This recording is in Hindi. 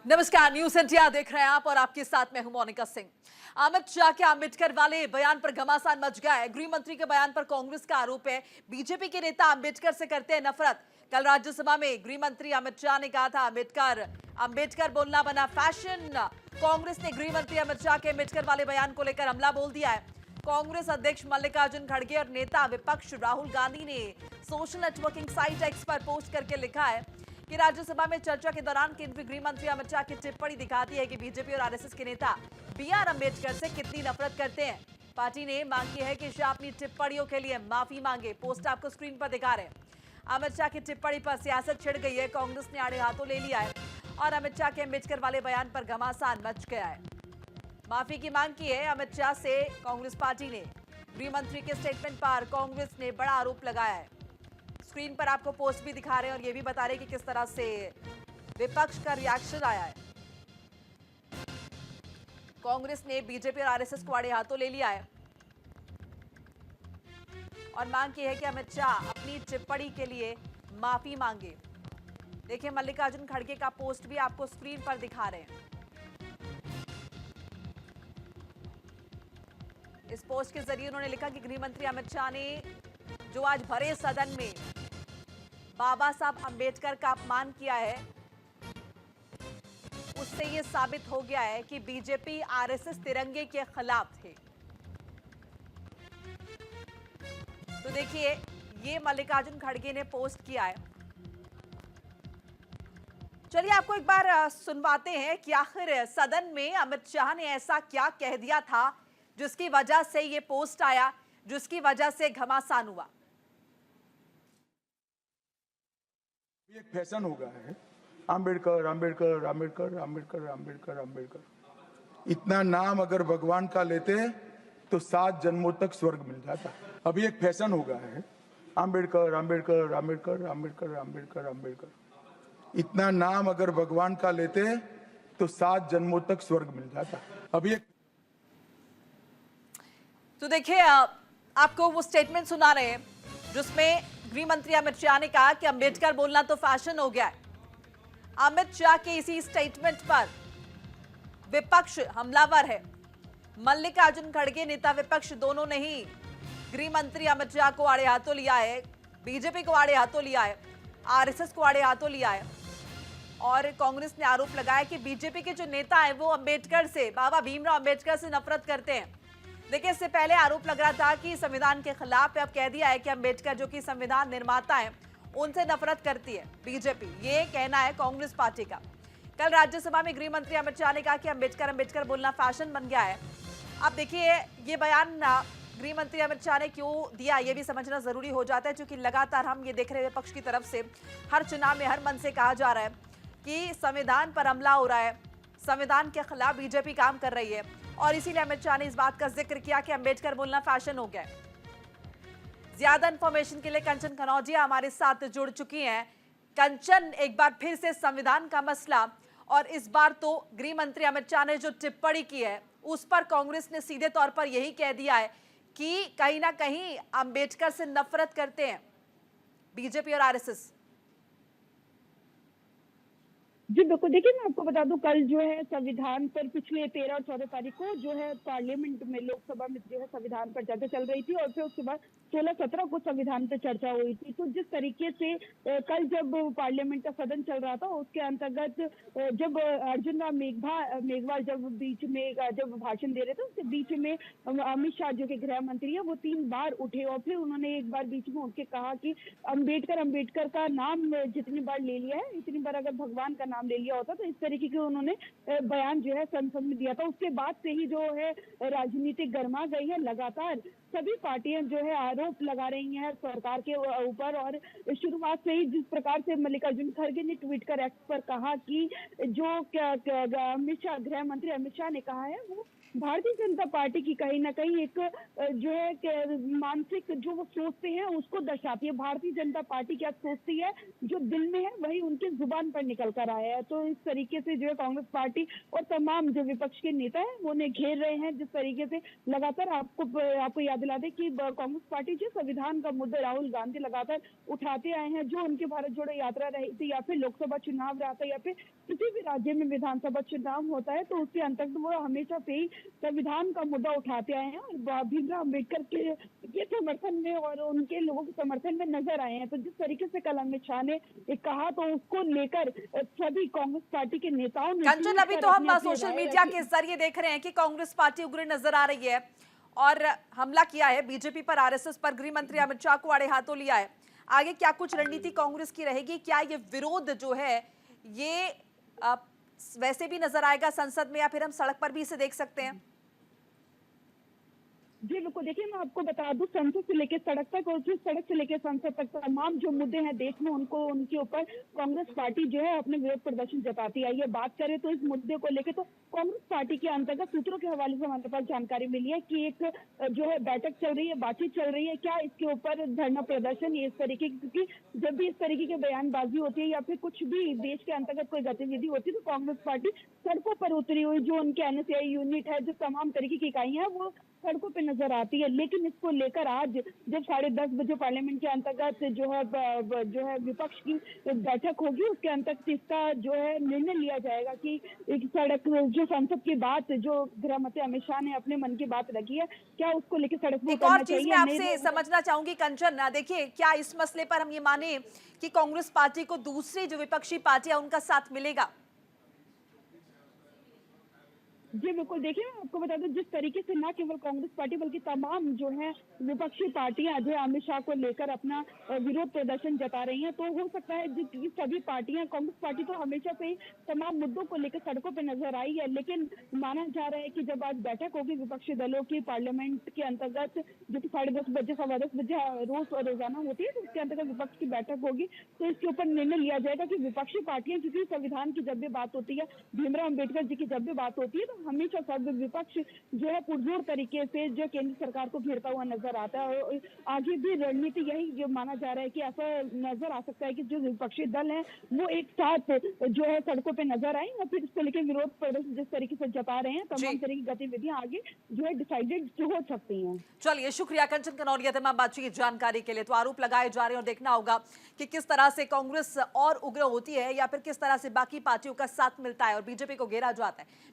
नमस्कार, न्यूज इंडिया देख रहे हैं आप और आपके साथ मैं हूं मोनिका सिंह। अमित शाह के अम्बेडकर वाले बयान पर घमासान मच गया है। गृह मंत्री के बयान पर कांग्रेस का आरोप है बीजेपी के नेता अम्बेडकर से करते हैं नफरत। कल राज्यसभा में गृह मंत्री अमित शाह ने कहा था अम्बेडकर बोलना बना फैशन। कांग्रेस ने गृह मंत्री अमित शाह के अम्बेडकर वाले बयान को लेकर हमला बोल दिया है। कांग्रेस अध्यक्ष मल्लिकार्जुन खड़गे और नेता विपक्ष राहुल गांधी ने सोशल नेटवर्किंग साइट एक्स पर पोस्ट करके लिखा है कि राज्यसभा में चर्चा के दौरान केंद्रीय गृह मंत्री अमित शाह की टिप्पणी दिखाती है कि बीजेपी और आरएसएस के नेता बीआर अम्बेडकर से कितनी नफरत करते हैं। पार्टी ने मांग की है कि शाह अपनी टिप्पणियों के लिए माफी मांगे। पोस्ट आपको स्क्रीन पर दिखा रहे हैं। अमित शाह की टिप्पणी पर सियासत छिड़ गई है। कांग्रेस ने आड़े हाथों ले लिया है और अमित शाह के अम्बेडकर वाले बयान पर घमासान मच गया है। माफी की मांग की है अमित शाह से कांग्रेस पार्टी ने। गृह मंत्री के स्टेटमेंट पर कांग्रेस ने बड़ा आरोप लगाया है। स्क्रीन पर आपको पोस्ट भी दिखा रहे हैं और ये भी बता रहे हैं कि किस तरह से विपक्ष का रिएक्शन आया है। कांग्रेस ने बीजेपी और आरएसएस को आड़े हाथों ले लिया है और मांग की है कि अमित शाह अपनी टिप्पणी के लिए माफी मांगे। देखिए, मल्लिकार्जुन खड़गे का पोस्ट भी आपको स्क्रीन पर दिखा रहे हैं। इस पोस्ट के जरिए उन्होंने लिखा कि गृह मंत्री अमित शाह ने जो आज भरे सदन में बाबा साहब अंबेडकर का अपमान किया है, उससे यह साबित हो गया है कि बीजेपी आरएसएस तिरंगे के खिलाफ थे। तो देखिए, ये मल्लिकार्जुन खड़गे ने पोस्ट किया है। चलिए आपको एक बार सुनवाते हैं कि आखिर सदन में अमित शाह ने ऐसा क्या कह दिया था जिसकी वजह से ये पोस्ट आया, जिसकी वजह से घमासान हुआ। एक फैशन हो गया है, अंबेडकर अंबेडकर अंबेडकर अंबेडकर अंबेडकर अंबेडकर। इतना नाम अगर भगवान का लेते तो 7 जन्मों तक स्वर्ग मिल जाता। अभी एक फैशन हो गया है, अंबेडकर अंबेडकर अंबेडकर अंबेडकर अंबेडकर अंबेडकर। इतना नाम अगर भगवान का लेते तो 7 जन्मों तक स्वर्ग मिल जाता। अभी एक तो देखिए, आपको वो स्टेटमेंट सुना रहे हैं जिसमें गृह मंत्री अमित शाह ने कहा कि अंबेडकर बोलना तो फैशन हो गया है। अमित शाह के इसी स्टेटमेंट पर विपक्ष हमलावर है। मल्लिकार्जुन खड़गे नेता विपक्ष दोनों ने ही गृह मंत्री अमित शाह को आड़े हाथों लिया है, बीजेपी को आड़े हाथों लिया है, आरएसएस को आड़े हाथों लिया है और कांग्रेस ने आरोप लगाया कि बीजेपी के जो नेता है वो अंबेडकर से, बाबा भीमराव अंबेडकर से नफरत करते हैं। देखिए, इससे पहले आरोप लग रहा था कि संविधान के खिलाफ, अब कह दिया है कि अंबेडकर जो कि संविधान निर्माता है उनसे नफरत करती है बीजेपी। ये कहना है कांग्रेस पार्टी का। कल राज्यसभा में गृह मंत्री अमित शाह ने कहा कि अंबेडकर बोलना फैशन बन गया है। अब देखिए, ये बयान गृह मंत्री अमित शाह ने क्यों दिया ये भी समझना जरूरी हो जाता है, क्योंकि लगातार हम ये देख रहे हैं विपक्ष की तरफ से हर चुनाव में हर मन से कहा जा रहा है कि संविधान पर हमला हो रहा है, संविधान के खिलाफ बीजेपी काम कर रही है और इसीलिए अमित शाह ने इस बात का जिक्र किया कि अंबेडकर बोलना फैशन हो गया है। ज्यादा इंफॉर्मेशन के लिए कंचन कनौजिया हमारे साथ जुड़ चुकी हैं। कंचन, एक बार फिर से संविधान का मसला और इस बार तो गृह मंत्री अमित शाह ने जो टिप्पणी की है उस पर कांग्रेस ने सीधे तौर पर यही कह दिया है कि कहीं ना कहीं अंबेडकर से नफरत करते हैं बीजेपी और आरएसएस। जी बिल्कुल, देखिए मैं आपको बता दूं, कल जो है संविधान पर पिछले 13 और 14 तारीख को जो है पार्लियामेंट में, लोकसभा में जो है संविधान पर चर्चा चल रही थी और फिर उसके बाद 16-17 को संविधान पर चर्चा हुई थी। तो जिस तरीके से कल जब पार्लियामेंट का सदन चल रहा था उसके अंतर्गत जब अर्जुन राम मेघवाल जब बीच में जब भाषण दे रहे थे उसके बीच में अमित शाह जो कि गृह मंत्री है वो 3 बार उठे और फिर उन्होंने एक बार बीच में उठ के कहा कि अंबेडकर का नाम जितनी बार ले लिया है, इतनी बार अगर भगवान का नाम ले लिया होता। तो इस तरीके के उन्होंने बयान जो है संसद में दिया था। उसके बाद से ही जो है राजनीति गर्मा गई है। लगातार सभी पार्टियां जो है आरोप लगा रही हैं सरकार के ऊपर और शुरुआत से ही जिस प्रकार से मल्लिकार्जुन खड़गे ने ट्वीट कर एक्स पर कहा कि जो गृह मंत्री अमित शाह ने कहा है वो भारतीय जनता पार्टी की कहीं ना कहीं एक जो है मानसिक जो वो सोचते हैं उसको दर्शाती है। भारतीय जनता पार्टी क्या सोचती है, जो दिल में है वही उनकी जुबान पर निकल कर आया है। तो इस तरीके से जो है कांग्रेस पार्टी और तमाम जो विपक्ष के नेता हैं वो उन्हें घेर रहे हैं। जिस तरीके से लगातार आपको याद दिला दें कि कांग्रेस पार्टी जो संविधान का मुद्दा राहुल गांधी लगातार उठाते आए हैं, जो उनकी भारत जोड़ो यात्रा रही थी या फिर लोकसभा चुनाव रहा था या फिर किसी भी राज्य में विधानसभा चुनाव होता है, तो उसके अंतर्गत वो हमेशा से ही संविधान का मुद्दा उठाते आए हैं और भीमराव अम्बेडकर के समर्थन में और उनके लोगों के समर्थन में नजर आए हैं। तो जिस तरीके से कल अमित शाह ने कहा, तो उसको लेकर सभी कांग्रेस पार्टी के नेताओं ने कंचन, अभी तो हम सोशल मीडिया के जरिए देख रहे हैं कि कांग्रेस पार्टी उग्र नजर आ रही है और हमला किया है बीजेपी पर, आरएसएस पर, गृह मंत्री अमित शाह को आड़े हाथों लिया है। आगे क्या कुछ रणनीति कांग्रेस की रहेगी? क्या ये विरोध जो है ये वैसे भी नजर आएगा संसद में या फिर हम सड़क पर भी इसे देख सकते हैं? जी बिल्कुल, देखिए मैं आपको बता दूं, संसद से लेकर सड़क तक और फिर सड़क से लेकर संसद तक तमाम जो मुद्दे हैं देश में, उनको उनके ऊपर कांग्रेस पार्टी जो है अपने विरोध प्रदर्शन जताती आई है। बात करें तो इस मुद्दे को लेकर तो कांग्रेस पार्टी के अंतर्गत सूत्रों के हवाले से हमारे पास जानकारी मिली है कि एक जो है बैठक चल रही है, बातचीत चल रही है, क्या इसके ऊपर धरना प्रदर्शन ये इस तरीके की, क्योंकि जब भी इस तरीके की बयानबाजी होती है या फिर कुछ भी देश के अंतर्गत कोई गतिविधि होती है, तो कांग्रेस पार्टी सड़कों पर उतरी हुई जो उनके एनएसयूआई यूनिट है, जो तमाम तरीके की इकाइयां हैं, वो सड़कों पे नजर आती है। लेकिन इसको लेकर आज जब 10:30 बजे पार्लियामेंट के अंतर्गत जो है विपक्ष की बैठक होगी, उसके अंतर्गत इसका जो है निर्णय लिया जाएगा कि एक सड़क जो संसद की बात जो गृह मंत्री अमित शाह ने अपने मन की बात रखी है, क्या उसको लेकर सड़क पर एक और चीज मैं आपसे समझना चाहूंगी कंचन, देखिए क्या इस मसले पर हम ये माने कि कांग्रेस पार्टी को दूसरी जो विपक्षी पार्टियां उनका साथ मिलेगा? जी बिल्कुल, देखिए मैं आपको बता दूं, जिस तरीके से न केवल कांग्रेस पार्टी बल्कि तमाम जो है विपक्षी पार्टियां जो अमित शाह को लेकर अपना विरोध प्रदर्शन जता रही हैं, तो हो सकता है कि सभी पार्टियां, कांग्रेस पार्टी तो हमेशा से ही तमाम मुद्दों को लेकर सड़कों पर नजर आई है, लेकिन माना जा रहा है कि जब आज बैठक होगी विपक्षी दलों की पार्लियामेंट के अंतर्गत, जो कि 10:30 बजे 10:15 बजे रोजाना होती है, तो उसके अंतर्गत विपक्ष की बैठक होगी, तो इसके ऊपर निर्णय लिया जाएगा कि विपक्षी पार्टियां, क्योंकि संविधान की जब भी बात होती है, भीमराव अम्बेडकर जी की जब भी बात होती है, तो हमेशा सब विपक्ष जो है पुरजोर तरीके से जो केंद्र सरकार को घेरता हुआ नजर आता है और आगे भी रणनीति यही जो माना जा रहा है कि ऐसा नजर आ सकता है कि जो विपक्षी दल है वो एक साथ जो है सड़कों पे नजर आए और फिर इसको लेकर विरोध प्रदर्शन जिस तरीके से जता रहे हैं, तमाम तरह की गतिविधियां आगे जो है डिसाइडेड हो सकती हैं। चलिए, शुक्रिया कंचन कनौरिया तमाम बातचीत जानकारी के लिए। तो आरोप लगाए जा रहे हैं और देखना होगा कि किस तरह से कांग्रेस और उग्र होती है या फिर किस तरह से बाकी पार्टियों का साथ मिलता है और बीजेपी को घेरा जाता है।